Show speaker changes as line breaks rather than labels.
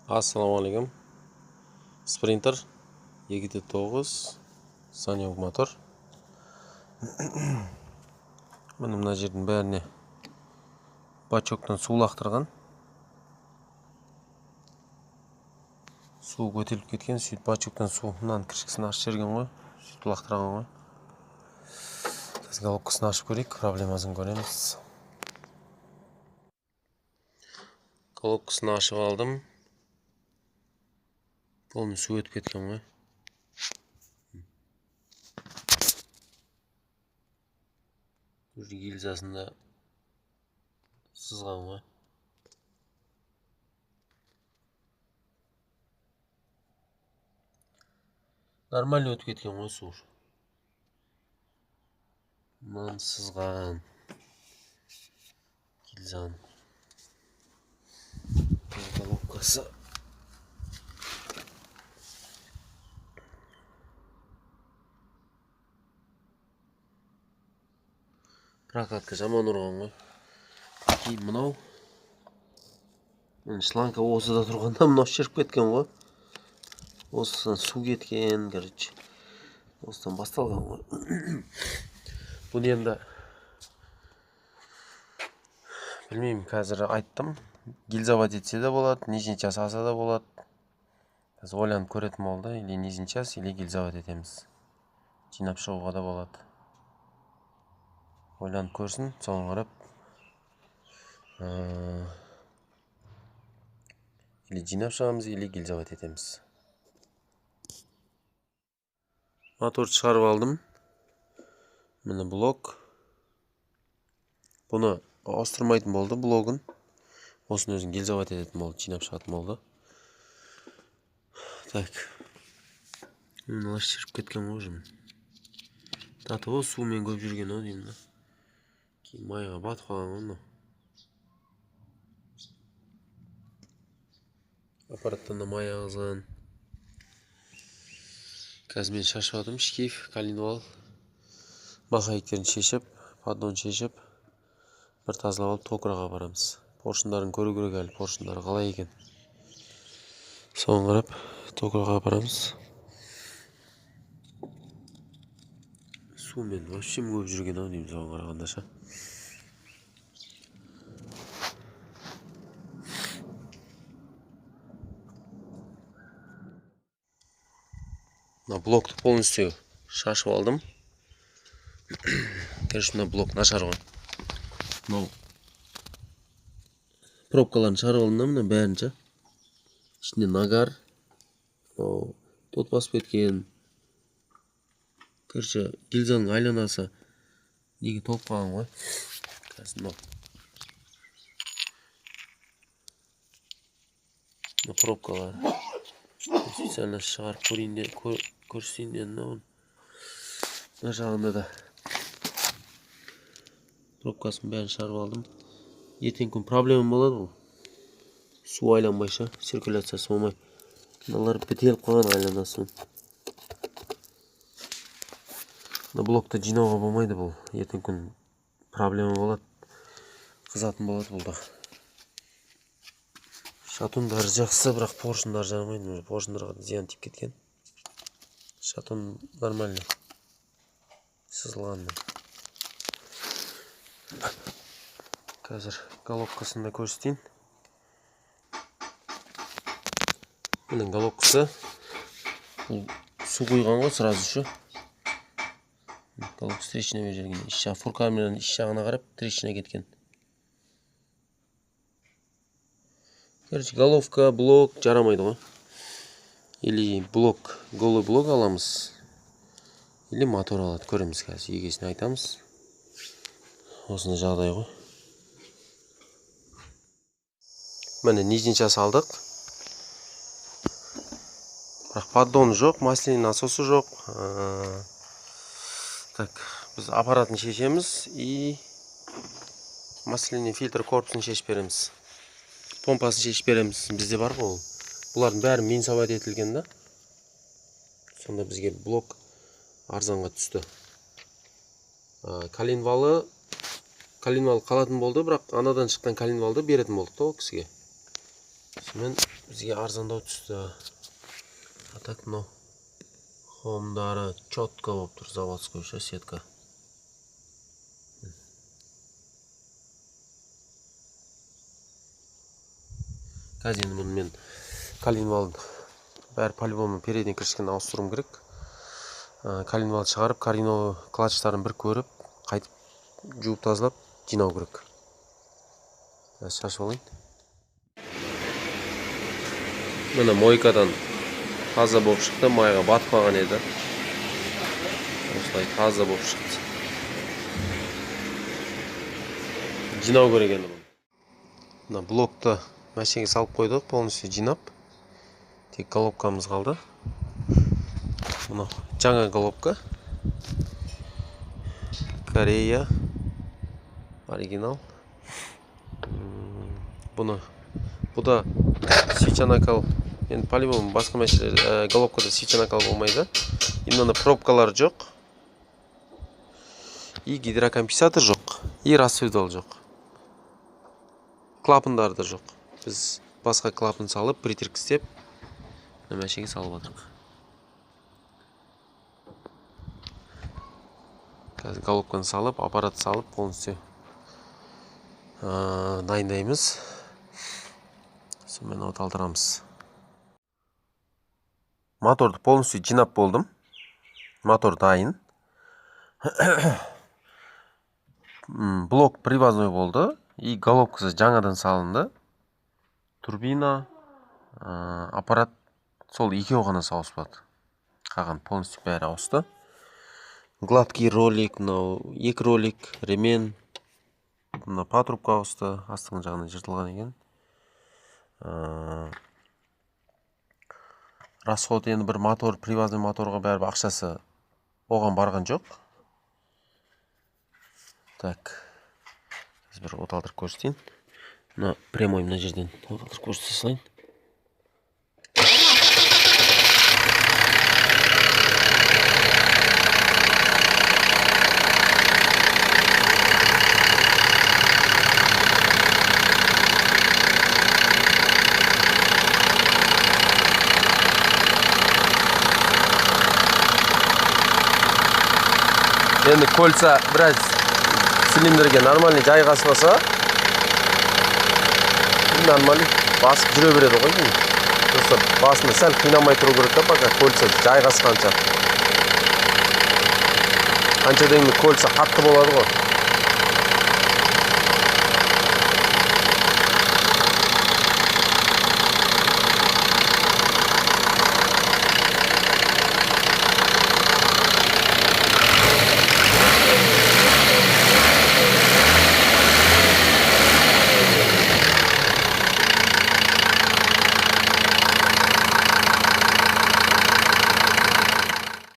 Assalomu alaykum. Sprinter 2.9 Sanyog motor. Mana mына жердің бәріне бачоктан су лақтырған. Су көтеріліп кеткен, сөйтіп бачоктан су мынаның кіршіксін ашып жіберген ғой. Сөйтіп лақтырған ғой. Қазір головкасын ашып көрейік, проблемасын көреміз. Головкасын ашып алдым. Полный су өтіп кеткен ғой. Гильзасында сызған ғой. Нормально өтіп кеткен ғой су. Мынаны сызған гильзаны. Головкасы. Прокатка жаман ұрған ғой. Кейін мынау. Шланга осыда тұрғанда мынау шіріп кеткен ғой. Осыдан су кеткен, короче. Осыдан басталған ғой. Бұны енді білмеймін, қазір айттым. Гильзовать етсе де болады, нижний час аса да болады. Қазір ойланып көретін болды, или нижний час, или гильзовать етеміз. Жинап шығуға да болады. Ойланып көрсін, соған қарап. Или жинап шығамыз, или гильзовать етеміз. Моторды шығарып алдым. Міне блок. Бұны ауыстырмайтын болды блогын. Осыны өзін гильзовать ететін болды, жинап шығатын болды. Так. Мыналар шіріп кеткен ғой жым. Таты ол сумен көп жүрген о деймін. Кейін майға батып қалған ғой. Аппараттан да май ағызған. Қазір мен шашып атым, шкив, коленвал. Махайктерін шешіп, поддон шешіп, бір тазалап алып токыраға барамыз. Поршындарын көру керек әлі, поршындары қалай екен. Соған қарап, токыраға барамыз. Сумен вообще көп жүрген ау деймін соған қарағанда ша. Мына блокты полностью шашып алдым. Короче, мына блок нашар ғой. Мынау пробкаларын шығарып алдым да, мына бәрінше. Ішінде нагар, тот басып кеткен. Короче, гильзаның айланасы неге толып қалған ғой. Қазір мынау пробкалар. Специально шығарып көрсейін дедім да. Мына жағында да пробкасын бәрін шығарып алдым. Ертең күн проблема болады бұл. Су айланбайша, циркуляциясы болмай. Мыналар бітеліп қалған айланасы. Мына блокты жинауға болмайды бұл. Ертең күн проблема болады. Қызатын болады бұлда. Шатундары жақсы, бірақ поршындар жармайды. Поршындарға зиян тиіп кеткен. Шатун нормально. Сызылған. Қазір головкасын да көрсетейін. Бұның головкасы су құйған ғой сразу шу. Головка трещина берген. Фуркамераны іш жағына қарап трещина кеткен. Короче, головка, блок жарамайды ғой. Или блок, голый блок аламыз. Или мотор алады. Көреміз қазір. Егесін айтамыз. Осыны жағдай ғой. Міне нижний час алдық. Бірақ поддоны жоқ, масляный насосы жоқ. Так, біз аппаратын шешеміз и масляный фильтр корпусын шешіп береміз. Помпасын шешіп береміз. Бізде бар ғой. Бұлардың бәрі минсоват етілген да. Сонда бізге блок арзанға түсті. Коленвал қалатын болды, бірақ анадан шыққан коленвалды беретін болдық та ол кісіге. Мен бізге арзандау түсті. А так мынау хомдары четко болып тұр, заводской сетка. Қазір енді мұны мен коленвалды бәрі по-любому передний крышканы ауыстыруым керек. Коленвалды шығарып, корино клатчтарын бір көріп, қайтып жуып тазалап, жинау керек. Шашып алайын. Міне мойкадан таза болып шықты, майға батып қалған еді. Осылай таза болып шықты. Жинау керек енді бұл. Мына блокты машинеге салып қойдық, полностью жинап. Тек головкамыз қалды. Мына жаңа головка. Корея. Оригинал. Бұны. Бұда свеча накал. Енді по-любому басқа машинелер головкада свеча накал болмайды. Именно пробкалар жоқ. И гидрокомпенсатор жоқ. И рассветол жоқ. Клапандар да жоқ. Біз басқа клапан салып, притирка істеп, машинеге салып отырмыз. Қазір головканы салып, аппарат салып, полностью дайындаймыз. Сонымен оталдырамыз. Моторды полностью жинап болдым. Мотор дайын. Блок привозной болды. И головкасы жаңадан салынды. Турбина, аппарат сол екеуі ғана ауыспады. Қалған полностью бәрі ауысты. Гладкий ролик, екі ролик, ремен, мына патрубка ауысты, астыңғы жағынан жыртылған екен. Расход енді бір мотор, привозный моторға бәрі ақшасы оған барған жоқ. Так, бір оталдырып көрсетейін. Мына прямой мына жерден оталдырып көрсете салайын. Енді кольца біраз цилиндрге нормальный жайғаспаса, нормальный басып жүре береді ғой. Просто басында сәл қинамай тұру керек та, пока кольца жайғасқанша. Қанша дегенмен кольца қатты болады ғой.